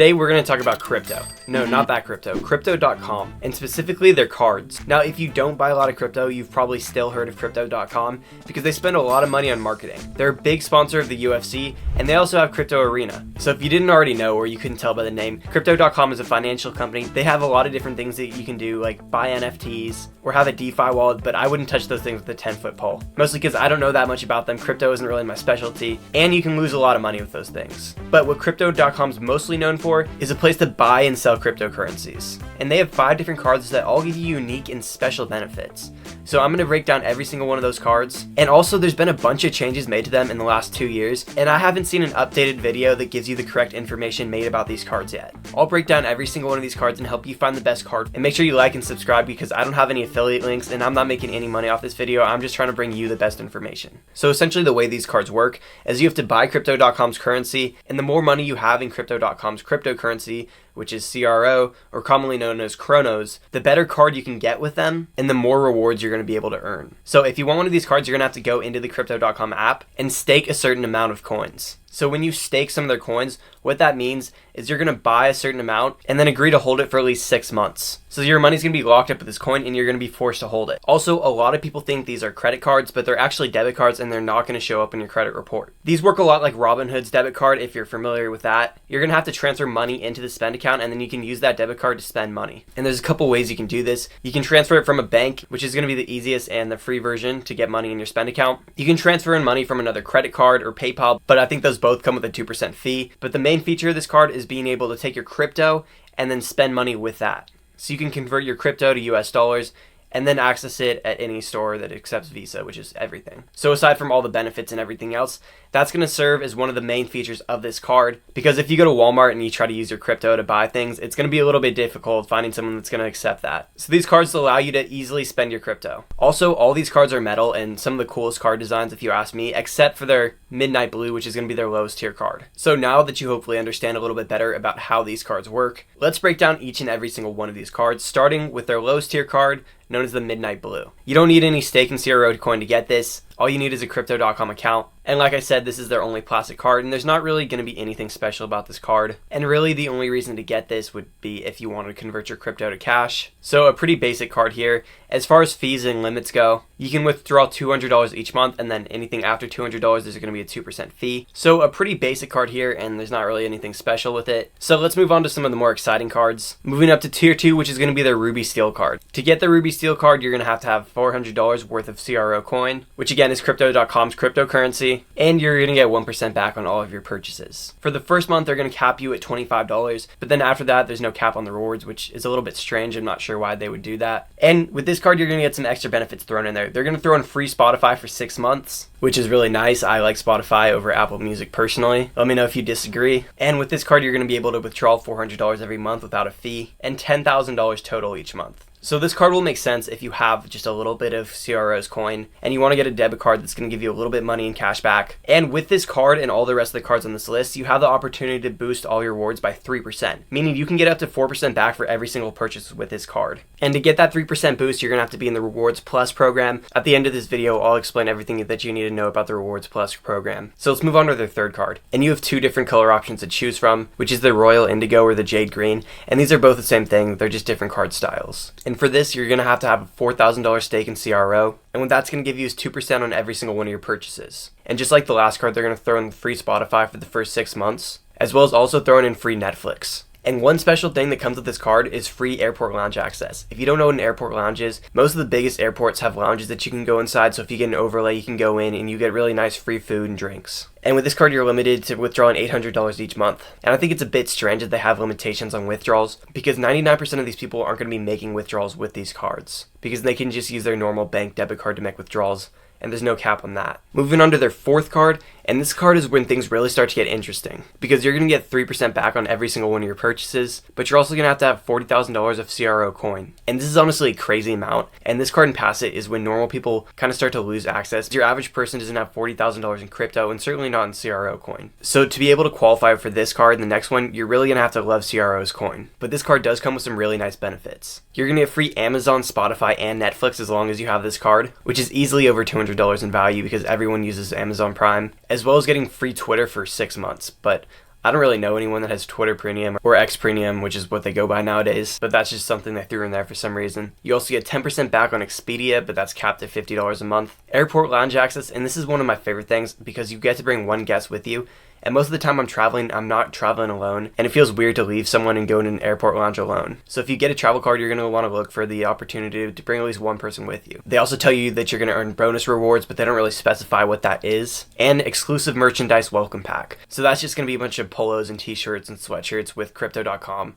Today we're going to talk about crypto. No, not that crypto. Crypto.com, and specifically their cards. Now, if you don't buy a lot of crypto, you've probably still heard of Crypto.com because they spend a lot of money on marketing. They're a big sponsor of the UFC, and they also have Crypto Arena. So if you didn't already know, or you couldn't tell by the name, Crypto.com is a financial company. They have a lot of different things that you can do, like buy NFTs or have a DeFi wallet, but I wouldn't touch those things with a 10-foot pole. Mostly because I don't know that much about them. Crypto isn't really my specialty, and you can lose a lot of money with those things. But what Crypto.com is mostly known for is a place to buy and sell cryptocurrencies. And they have 5 different cards that all give you unique and special benefits. So I'm going to break down every single one of those cards. And also there's been a bunch of changes made to them in the last 2 years, and I haven't seen an updated video that gives you the correct information made about these cards yet. I'll break down every single one of these cards and help you find the best card. And make sure you like and subscribe because I don't have any affiliate links and I'm not making any money off this video. I'm just trying to bring you the best information. So essentially the way these cards work is you have to buy Crypto.com's currency, and the more money you have in Crypto.com's cryptocurrency, which is CRO, or commonly known as Chronos, the better card you can get with them, and the more rewards you're going to be able to earn. So if you want one of these cards, you're going to have to go into the Crypto.com app and stake a certain amount of coins. So when you stake some of their coins, what that means is you're going to buy a certain amount and then agree to hold it for at least 6 months. So your money's going to be locked up with this coin and you're going to be forced to hold it. Also, a lot of people think these are credit cards, but they're actually debit cards and they're not going to show up in your credit report. These work a lot like Robinhood's debit card if you're familiar with that. You're going to have to transfer money into the spend account and then you can use that debit card to spend money. And there's a couple ways you can do this. You can transfer it from a bank, which is going to be the easiest and the free version to get money in your spend account. You can transfer in money from another credit card or PayPal, but I think those both come with a 2% fee. But the main feature of this card is being able to take your crypto and then spend money with that. So you can convert your crypto to US dollars and then access it at any store that accepts Visa, which is everything. So aside from all the benefits and everything else, that's going to serve as one of the main features of this card, because if you go to Walmart and you try to use your crypto to buy things, it's going to be a little bit difficult finding someone that's going to accept that. So these cards allow you to easily spend your crypto. Also, all these cards are metal and some of the coolest card designs if you ask me, except for their Midnight Blue, which is going to be their lowest tier card. So now that you hopefully understand a little bit better about how these cards work, let's break down each and every single one of these cards, starting with their lowest tier card, known as the Midnight Blue. You don't need any stake in CRO coin to get this. All you need is a Crypto.com account. And like I said, this is their only plastic card, and there's not really going to be anything special about this card. And really the only reason to get this would be if you want to convert your crypto to cash. So a pretty basic card here. As far as fees and limits go, you can withdraw $200 each month, and then anything after $200, there's going to be a 2% fee. So a pretty basic card here, and there's not really anything special with it. So let's move on to some of the more exciting cards. Moving up to tier 2, which is going to be their Ruby Steel card. To get the Ruby Steel card, you're going to have $400 worth of CRO coin, which again is Crypto.com's cryptocurrency, and you're going to get 1% back on all of your purchases. For the first month, they're going to cap you at $25, but then after that, there's no cap on the rewards, which is a little bit strange. I'm not sure why they would do that. And with this card, you're going to get some extra benefits thrown in there. They're going to throw in free Spotify for 6 months, which is really nice. I like Spotify over Apple Music personally. Let me know if you disagree. And with this card, you're going to be able to withdraw $400 every month without a fee, and $10,000 total each month. So this card will make sense if you have just a little bit of CRO's coin and you want to get a debit card that's going to give you a little bit of money in cash back. And with this card and all the rest of the cards on this list, you have the opportunity to boost all your rewards by 3%, meaning you can get up to 4% back for every single purchase with this card. And to get that 3% boost, you're going to have to be in the Rewards Plus program. At the end of this video, I'll explain everything that you need to know about the Rewards Plus program. So let's move on to their third card. And you have 2 different color options to choose from, which is the Royal Indigo or the Jade Green. And these are both the same thing. They're just different card styles. And for this, you're going to have a $4,000 stake in CRO. And what that's going to give you is 2% on every single one of your purchases. And just like the last card, they're going to throw in free Spotify for the first 6 months, as well as also throwing in free Netflix. And one special thing that comes with this card is free airport lounge access. If you don't know what an airport lounge is, most of the biggest airports have lounges that you can go inside, so if you get an overlay, you can go in and you get really nice free food and drinks. And with this card, you're limited to withdrawing $800 each month. And I think it's a bit strange that they have limitations on withdrawals, because 99% of these people aren't going to be making withdrawals with these cards, because they can just use their normal bank debit card to make withdrawals, and there's no cap on that. Moving on to their fourth card, and this card is when things really start to get interesting, because you're going to get 3% back on every single one of your purchases, but you're also going to have $40,000 of CRO coin. And this is honestly a crazy amount, and this card in Pass It is when normal people kind of start to lose access. Your average person doesn't have $40,000 in crypto, and certainly not in CRO coin. So to be able to qualify for this card and the next one, you're really going to have to love CRO's coin. But this card does come with some really nice benefits. You're going to get free Amazon, Spotify, and Netflix as long as you have this card, which is easily over $200 in value because everyone uses Amazon Prime, as well as getting free Twitter for 6 months. But I don't really know anyone that has Twitter Premium or X Premium, which is what they go by nowadays, but that's just something they threw in there for some reason. You also get 10% back on Expedia, but that's capped at $50 a month. Airport lounge access, and this is one of my favorite things because you get to bring one guest with you. And most of the time I'm traveling, I'm not traveling alone, and it feels weird to leave someone and go in an airport lounge alone. So if you get a travel card, you're going to want to look for the opportunity to bring at least one person with you. They also tell you that you're going to earn bonus rewards, but they don't really specify what that is. And exclusive merchandise welcome pack. So that's just going to be a bunch of polos and t-shirts and sweatshirts with Crypto.com.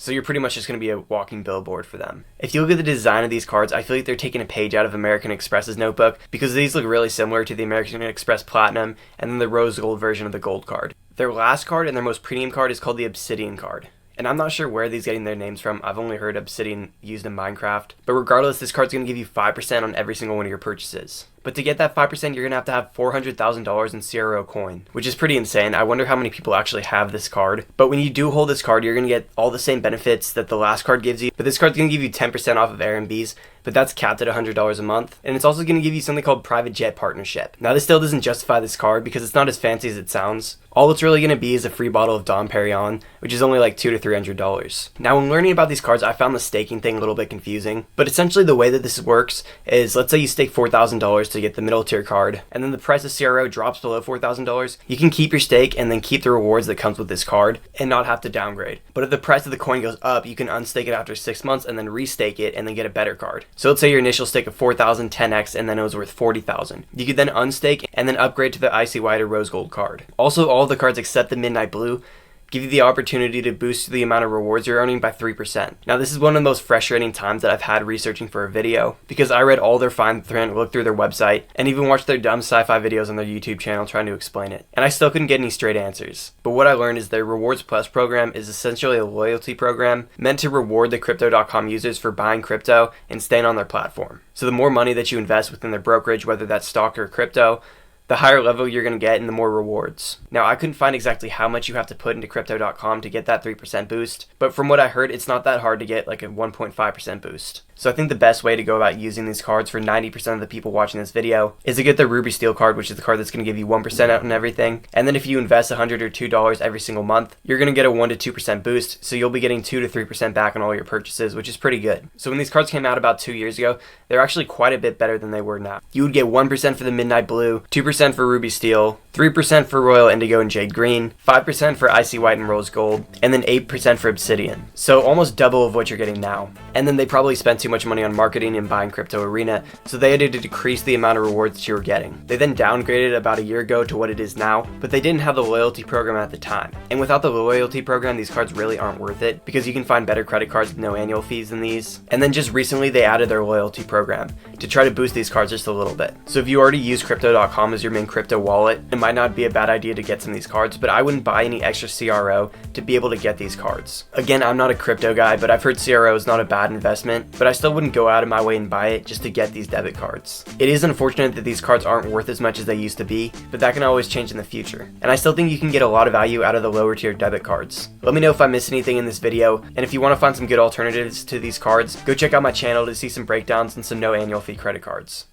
So you're pretty much just going to be a walking billboard for them. If you look at the design of these cards, I feel like they're taking a page out of American Express's notebook because these look really similar to the American Express Platinum and then the rose gold version of the gold card. Their last card and their most premium card is called the Obsidian card. And I'm not sure where these getting their names from. I've only heard Obsidian used in Minecraft. But regardless, this card's going to give you 5% on every single one of your purchases. But to get that 5%, you're going to have $400,000 in CRO coin, which is pretty insane. I wonder how many people actually have this card. But when you do hold this card, you're going to get all the same benefits that the last card gives you. But this card's going to give you 10% off of Airbnbs, but that's capped at $100 a month. And it's also going to give you something called Private Jet Partnership. Now, this still doesn't justify this card because it's not as fancy as it sounds. All it's really going to be is a free bottle of Dom Perignon, which is only like $200 to $300. Now, when learning about these cards, I found the staking thing a little bit confusing. But essentially, the way that this works is, let's say you stake $4,000 to get the middle tier card, and then the price of CRO drops below $4,000. You can keep your stake and then keep the rewards that comes with this card and not have to downgrade. But if the price of the coin goes up, you can unstake it after 6 months and then restake it and then get a better card. So let's say your initial stake of 4,000 10x and then it was worth 40,000. You could then unstake and then upgrade to the Icy White or Rose Gold card. Also, all of the cards except the Midnight Blue give you the opportunity to boost the amount of rewards you're earning by 3%. Now, this is one of the most frustrating times that I've had researching for a video because I read all their fine print, looked through their website, and even watched their dumb sci-fi videos on their YouTube channel trying to explain it. And I still couldn't get any straight answers. But what I learned is their Rewards Plus program is essentially a loyalty program meant to reward the Crypto.com users for buying crypto and staying on their platform. So the more money that you invest within their brokerage, whether that's stock or crypto, the higher level you're going to get and the more rewards. Now, I couldn't find exactly how much you have to put into Crypto.com to get that 3% boost, but from what I heard, it's not that hard to get like a 1.5% boost. So I think the best way to go about using these cards for 90% of the people watching this video is to get the Ruby Steel card, which is the card that's going to give you 1% out on everything. And then if you invest $100 or $2 every single month, you're going to get a 1 to 2% boost. So you'll be getting 2 to 3% back on all your purchases, which is pretty good. So when these cards came out about 2 years ago, they're actually quite a bit better than they were now. You would get 1% for the Midnight Blue, 2% for Ruby Steel, 3% for Royal Indigo and Jade Green, 5% for Icy White and Rose Gold, and then 8% for Obsidian. So almost double of what you're getting now. And then they probably spent too much money on marketing and buying Crypto Arena, so they had to decrease the amount of rewards that you were getting. They then downgraded about a year ago to what it is now, but they didn't have the loyalty program at the time. And without the loyalty program, these cards really aren't worth it because you can find better credit cards with no annual fees than these. And then just recently they added their loyalty program to try to boost these cards just a little bit. So if you already use Crypto.com as your main crypto wallet, it might not be a bad idea to get some of these cards, but I wouldn't buy any extra CRO to be able to get these cards. Again, I'm not a crypto guy, but I've heard CRO is not a bad investment, but I still wouldn't go out of my way and buy it just to get these debit cards. It is unfortunate that these cards aren't worth as much as they used to be, but that can always change in the future. And I still think you can get a lot of value out of the lower tier debit cards. Let me know if I missed anything in this video, and if you want to find some good alternatives to these cards, go check out my channel to see some breakdowns and some no annual fee credit cards.